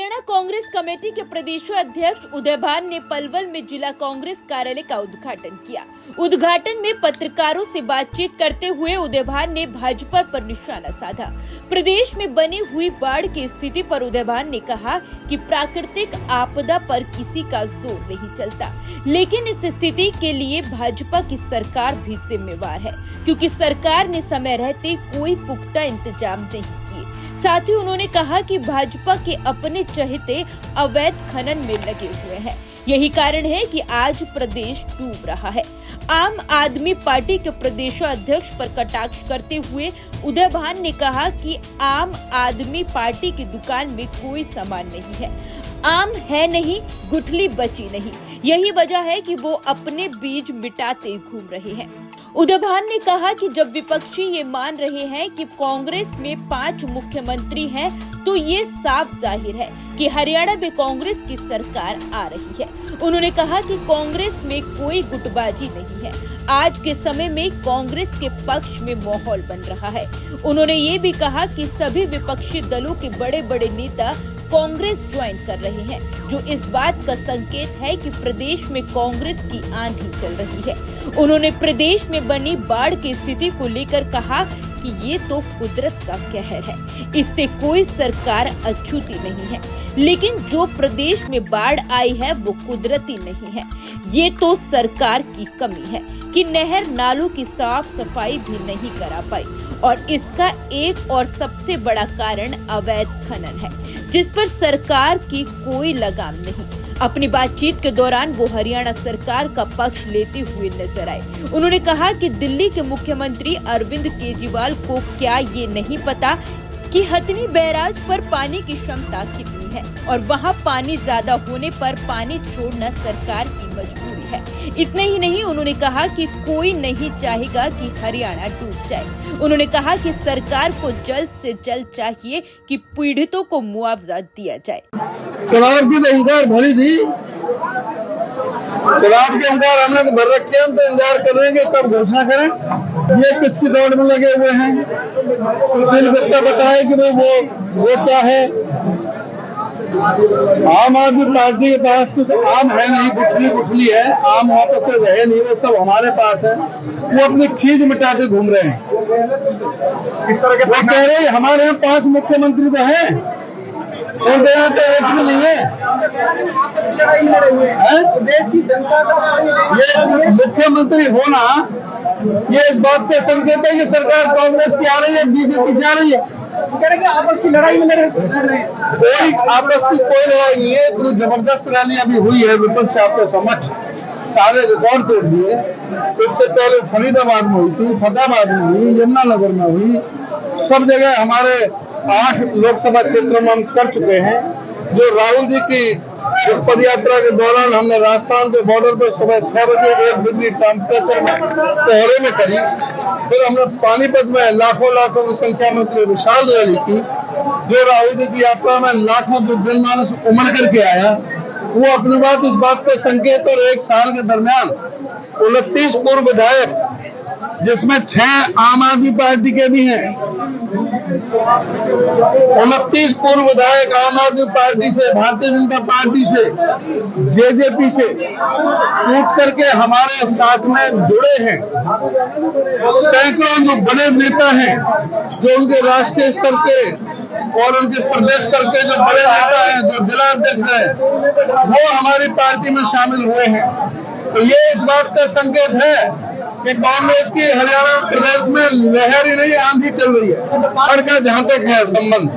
Haryana Congress committee के प्रदेश अध्यक्ष उदय भान ने पलवल में जिला कांग्रेस कार्यालय का उद्घाटन किया। उद्घाटन में पत्रकारों से बातचीत करते हुए उदय भान ने भाजपा पर निशाना साधा। प्रदेश में बनी हुई बाढ़ की स्थिति पर उदय भान ने कहा कि प्राकृतिक आपदा पर किसी का जोर नहीं चलता, लेकिन इस स्थिति के लिए भाजपा की सरकार भी जिम्मेवार है, क्योंकि सरकार ने समय रहते कोई पुख्ता इंतजाम नहीं किए। साथ ही उन्होंने कहा कि भाजपा के अपने चहेते अवैध खनन में लगे हुए हैं। यही कारण है कि आज प्रदेश डूब रहा है। आम आदमी पार्टी के प्रदेश अध्यक्ष पर कटाक्ष करते हुए उदय भान ने कहा कि आम आदमी पार्टी की दुकान में कोई सामान नहीं है, आम है नहीं, गुठली बची नहीं। यही वजह है कि वो अपने बीज मिटाते घूम रहे हैं। उदय भान ने कहा कि जब विपक्षी ये मान रहे हैं कि कांग्रेस में 5 मुख्यमंत्री हैं, तो ये साफ जाहिर है कि हरियाणा में कांग्रेस की सरकार आ रही है। उन्होंने कहा कि कांग्रेस में कोई गुटबाजी नहीं है। आज के समय में कांग्रेस के पक्ष में माहौल बन रहा है। उन्होंने ये भी कहा कि सभी विपक्षी दलों के बड़े बड़े नेता कांग्रेस ज्वाइन कर रहे हैं, जो इस बात का संकेत है कि प्रदेश में कांग्रेस की आंधी चल रही है। उन्होंने प्रदेश में बनी बाढ़ की स्थिति को लेकर कहा कि ये तो कुदरत का कहर है, इससे कोई सरकार अछूती नहीं है, लेकिन जो प्रदेश में बाढ़ आई है वो कुदरती नहीं है। ये तो सरकार की कमी है कि नहर नालों की साफ सफाई भी नहीं करा पाई, और इसका एक और सबसे बड़ा कारण अवैध खनन है, जिस पर सरकार की कोई लगाम नहीं। अपनी बातचीत के दौरान वो हरियाणा सरकार का पक्ष लेते हुए नजर आए। उन्होंने कहा कि दिल्ली के मुख्यमंत्री अरविंद केजरीवाल को क्या ये नहीं पता कि हथनी बैराज पर पानी की क्षमता कितनी है, और वहाँ पानी ज्यादा होने पर पानी छोड़ना सरकार की मजबूरी है। इतना ही नहीं, उन्होंने कहा कि कोई नहीं चाहेगा कि हरियाणा डूब जाए। उन्होंने कहा कि सरकार को जल्द से जल्द चाहिए कि पीड़ितों को मुआवजा दिया जाए। चुनाव की तो इंतजार भरी थी, चुनाव के इंतजार हमने तो भर रखे हैं, हम तो इंतजार करेंगे कब घोषणा करें। ये किसकी दौड़ में लगे हुए हैं, सुशील गुप्ता बताए कि भाई वो क्या है। आम आदमी पार्टी के पास कुछ आम है नहीं, गुठली है, आम वहाँ पर कोई रहे नहीं, वो सब हमारे पास है। वो अपनी खींच मिटाते घूम रहे हैं। इस तरह के वो कह रहे हैं हमारे यहाँ 5 मुख्यमंत्री तो हैं, उनके यहाँ तो एक भी नहीं है। ये मुख्यमंत्री होना ये इस बात का संकेत है कि सरकार कांग्रेस की आ रही है, बीजेपी जा रही है। आपस की लड़ाई में लड़ रहे हैं। कोई आपस की कोई लड़ाई नहीं है। इतनी जबरदस्त रैली अभी हुई है विपक्ष आपके समक्ष, सारे रिकॉर्ड तोड़ दिए। इससे पहले फरीदाबाद में हुई थी, फतेहाबाद में हुई, यमुनानगर में हुई, सब जगह हमारे 8 लोकसभा क्षेत्रों में हम कर चुके हैं। जो राहुल जी की पद यात्रा के दौरान हमने राजस्थान के बॉर्डर पर सुबह 6 बजे 1 डिग्री टेम्परेचर में कोहरे में करी। फिर हमने पानीपत में लाखों की संख्या में विशाल रैली की। जो राहुल जी की यात्रा में लाखों जनमानस उमड़ करके आया, वो अपनी बात इस बात का संकेत। और 1 साल के दरमियान 29 पूर्व विधायक, जिसमें 6 आम आदमी पार्टी के भी हैं, 29 पूर्व विधायक आम आदमी पार्टी से, भारतीय जनता पार्टी से, जेजेपी से टूट करके हमारे साथ में जुड़े हैं। सैकड़ों जो बड़े नेता हैं, जो उनके राष्ट्रीय स्तर के और उनके प्रदेश स्तर के जो बड़े नेता हैं, जो जिला अध्यक्ष हैं, वो हमारी पार्टी में शामिल हुए हैं। तो ये इस बात का संकेत है कि कांग्रेस की हरियाणा प्रदेश में लहर ही नहीं, आंधी चल रही है। बाढ़ का जहां तक है संबंध,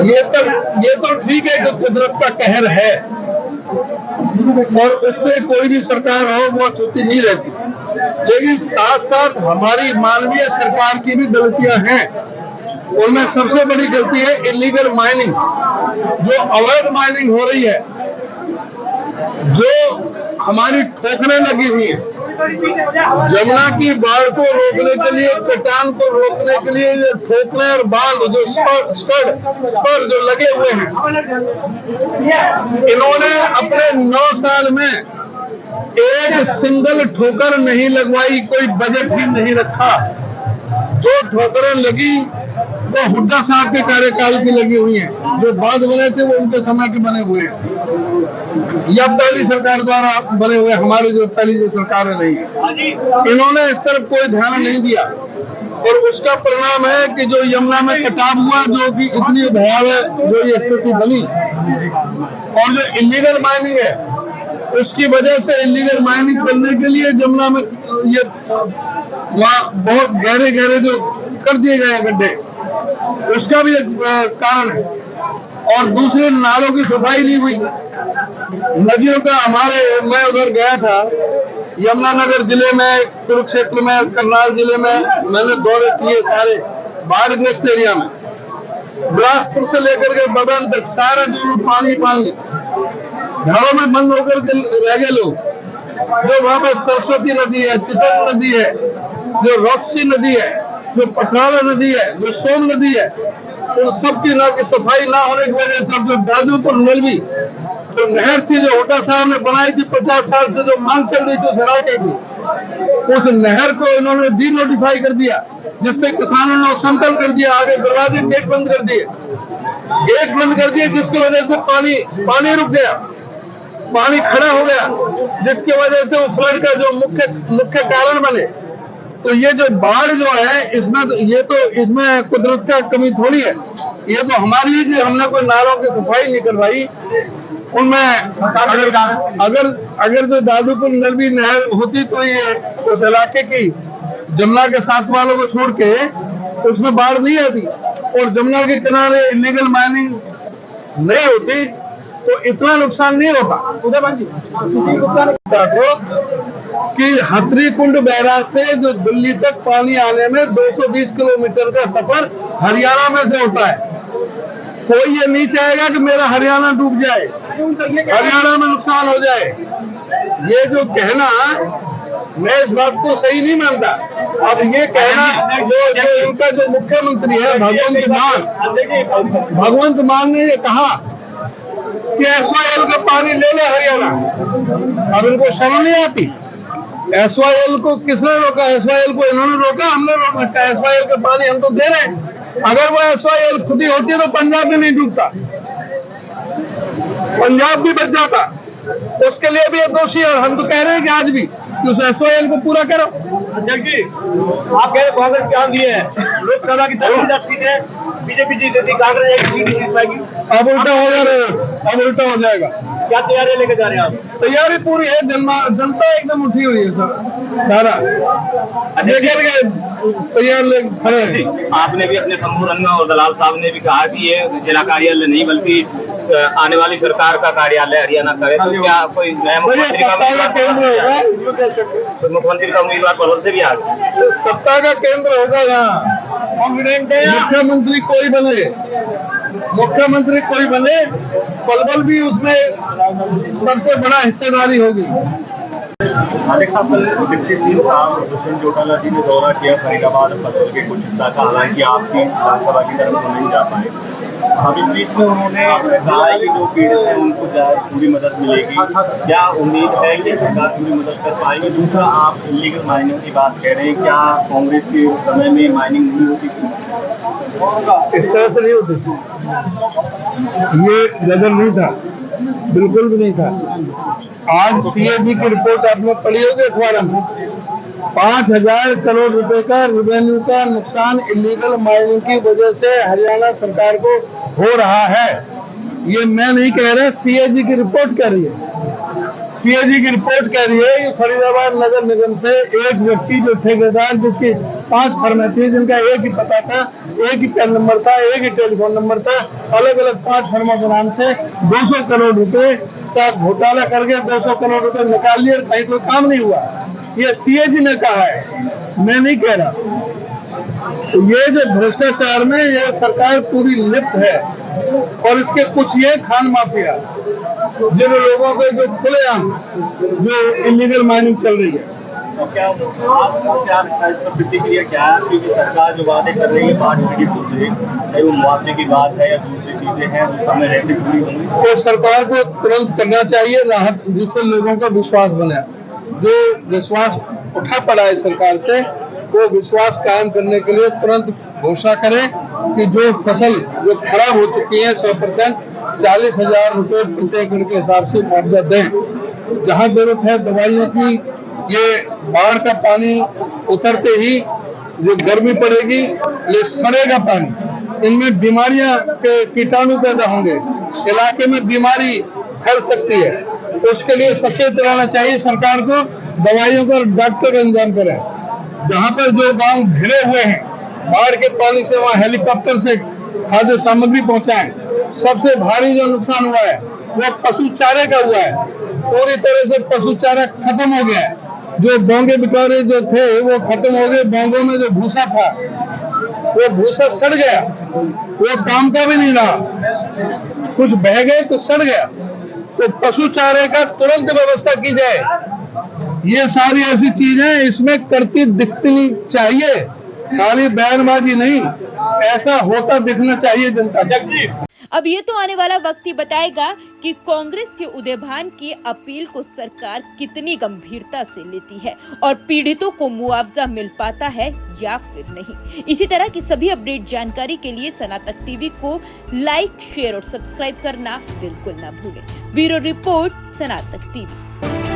ये तो ठीक है कि कुदरत का कहर है, और उससे कोई भी सरकार हो वो छूती नहीं रहती, लेकिन साथ साथ हमारी मानवीय सरकार की भी गलतियां हैं। उनमें सबसे बड़ी गलती है इलीगल माइनिंग, जो अवैध माइनिंग हो रही है, जो हमारी ठोकरें लगी हुई है। जमुना की बाढ़ को रोकने के लिए, कटान को रोकने के लिए ये ठोकरें और बांध जो स्पर जो लगे हुए हैं, इन्होंने अपने 9 साल में एक सिंगल ठोकर नहीं लगवाई, कोई बजट ही नहीं रखा। जो ठोकरें लगी वो हुड्डा साहब के कार्यकाल की लगी हुई है। जो बाद बने थे वो उनके समय के बने हुए हैं या पहली सरकार द्वारा बने हुए, हमारी जो पहली जो सरकार है नहीं। इन्होंने इस तरफ कोई ध्यान नहीं दिया और उसका परिणाम है कि जो यमुना में कटाव हुआ, जो कि इतनी भयावह जो ये स्थिति बनी, और जो इलीगल माइनिंग है उसकी वजह से, इलीगल माइनिंग करने के लिए यमुना में ये वहाँ बहुत गहरे गहरे जो कर दिए गए हैं गड्ढे, उसका भी एक कारण है। और दूसरे नालों की सफाई नहीं हुई, नदियों का मैं उधर गया था यमुनानगर जिले में, कुरुक्षेत्र में, करनाल जिले में मैंने दौरे किए सारे बाढ़ग्रस्त एरिया में। बिलासपुर से लेकर के बबन तक सारा जो पानी पानी, घरों में बंद होकर के रह गए लोग। जो वहां पर सरस्वती नदी है, चितल नदी है, जो रॉक्सी नदी है, जो पथराला नदी है, जो सोम नदी है, उन सब की नाव की सफाई ना होने की वजह से जो दादूपुर नलवी जो नहर थी, जो होटा साहब ने बनाई थी 50 साल से, जो मांग चल रही थी, सराय थी, उस नहर को इन्होंने डी नोटिफाई कर दिया, जिससे किसानों ने समतल कर दिया, आगे दरवाजे गेट बंद कर दिए, जिसकी वजह से पानी रुक गया, पानी खड़ा हो गया, जिसकी वजह से वो फ्लड का जो मुख्य कारण बने। तो ये जो बाढ़ जो है, इसमें कुदरत का कमी थोड़ी है, ये तो हमारी है कि हमने कोई नालों की सफाई नहीं करवाई। उनमें अगर जो दादूपुर नलवी नहर होती तो ये उस इलाके की जमुना के साथ वालों को छोड़ के उसमें बाढ़ नहीं आती, और जमुना के किनारे इलीगल माइनिंग नहीं होती तो इतना नुकसान नहीं होता। कि हथरी कुंड बैराज से जो दिल्ली तक पानी आने में 220 किलोमीटर का सफर हरियाणा में से होता है। कोई ये नहीं चाहेगा कि मेरा हरियाणा डूब जाए, हरियाणा में नुकसान हो जाए। ये जो कहना, मैं इस बात को सही नहीं मानता। अब ये कहना जो इनका जो मुख्यमंत्री है भगवंत मान ने ये कहा कि SYL का पानी ले ले हरियाणा, अब इनको शर्म नहीं आती? SYL को किसने रोका? SYL को इन्होंने रोका, हमने रोक रखा है। SYL का पानी हम तो दे रहे हैं। अगर वो SYL खुद ही होती तो पंजाब भी नहीं डूबता, पंजाब भी बच जाता। उसके लिए भी ये दोषी है। हम तो कह रहे हैं कि आज भी कि उस SYL को पूरा करो। अध्यक्ष जी, आप कह रहे कांग्रेस ज्ञान दिए हैं, लोकसभा की 10 सीटें बीजेपी जीत देती, कांग्रेस एक सीट जीत पाएगी। अब उल्टा हो जाएगा। क्या तैयारी लेके जा रहे हैं आप? तैयारी पूरी है, जनता एकदम उठी हुई है सर, सारा तैयार खड़े हैं। आपने भी अपने संबोधन में और दलाल साहब ने भी कहा कि ये जिला कार्यालय नहीं बल्कि आने वाली सरकार का कार्यालय हरियाणा करे, तो क्या कोई नया मुख्यमंत्री का केंद्र होगा? इसमें क्या शक है? तो मुख्यमंत्री का उम्मीदवार बदल से भी आ गए, तो सत्ता का केंद्र होगा यहाँ। कॉन्फिडेंट है मुख्यमंत्री कोई बने, पलवल भी उसमें सबसे बड़ा हिस्सेदारी होगी। मालिक साहब, कल डिप्टी सीएम साहब दुष्यंत चौटाला जी ने दौरा किया फरीदाबाद पलवल के कुछ हिस्सा का, हालांकि आपकी विधानसभा की तरफ तो नहीं जा पाए। अब इस बीच में उन्होंने कहा है कि जो पीड़ित है उनको पूरी मदद मिलेगी। क्या उम्मीद है कि सरकार पूरी मदद कर पाएगी? दूसरा, आप इलीगल माइनिंग की बात कह रहे हैं, क्या कांग्रेस के समय में माइनिंग नहीं होती थी? इस तरह से नहीं होती थी, ये गदर नहीं था, बिल्कुल भी नहीं था। आज CAG की रिपोर्ट आपने पढ़ी होगी अखबार में, 5,000 करोड़ रुपए का रेवेन्यू का नुकसान इलीगल माइनिंग की वजह से हरियाणा सरकार को हो रहा है। ये मैं नहीं कह रहा, CAG की रिपोर्ट कह रही है। CAG की रिपोर्ट कह रही है कि फरीदाबाद नगर निगम से एक व्यक्ति जो ठेकेदार जिसकी 5 फर्में थी, जिनका एक ही पता था, एक ही पैन नंबर था, एक ही टेलीफोन नंबर था, अलग अलग 5 फर्मों के नाम से 200 करोड़ रुपए का घोटाला करके 200 करोड़ रुपए निकाल लिए, कहीं कोई काम नहीं हुआ। ये CAG ने कहा है, मैं नहीं कह रहा। तो ये जो भ्रष्टाचार में ये सरकार पूरी लिप्त है, और इसके कुछ ये खान माफिया जिन लोगों पे जो खुलेआम जो इलीगल माइनिंग चल रही है। तो क्या आपको प्रतिक्रिया क्या है? क्योंकि सरकार जो वादे कर रही है बाढ़ पीड़ितों से, चाहे वो मुआवजे की बात है या दूसरी चीजें हैं, वो समय रहते पूरी होंगी। तो सरकार को तुरंत करना चाहिए राहत, जिससे लोगों का विश्वास बने। जो विश्वास उठा पड़ा है सरकार से, वो विश्वास कायम करने के लिए तुरंत घोषणा करें कि जो फसल जो खराब हो चुकी है 100% 40,000 रुपए प्रति एकड़ के हिसाब से मुआवजा दें। जहाँ जरूरत है दवाइयों की, ये बाढ़ का पानी उतरते ही जो गर्मी पड़ेगी ये सड़ेगा पानी, इनमें बीमारियां के कीटाणु पैदा होंगे, इलाके में बीमारी फैल सकती है। उसके लिए सचेत रहना चाहिए सरकार को, दवाइयों का डॉक्टर इंतजाम करें। जहाँ पर जो गांव घिरे हुए हैं बाढ़ के पानी से, वहाँ हेलीकॉप्टर से खाद्य सामग्री पहुंचाएं। सबसे भारी जो नुकसान हुआ है वो पशु चारे का हुआ है। पूरी तरह से पशु चारा खत्म हो गया है। जो बोंगे बिटोरे जो थे वो खत्म हो गए। बोंगों में जो भूसा था वो भूसा सड़ गया, वो काम का भी नहीं रहा, कुछ बह गए कुछ सड़ गया। तो पशु चारे का तुरंत व्यवस्था की जाए। ये सारी ऐसी चीजें इसमें करती दिखनी चाहिए, खाली बयानबाजी नहीं, ऐसा होता दिखना चाहिए जनता को। अब ये तो आने वाला वक्त ही बताएगा कि कांग्रेस के उदयभान की अपील को सरकार कितनी गंभीरता से लेती है और पीड़ितों को मुआवजा मिल पाता है या फिर नहीं। इसी तरह की सभी अपडेट जानकारी के लिए सनातक टीवी को लाइक, शेयर और सब्सक्राइब करना बिल्कुल ना भूलें। Bureau report, Sanatak TV.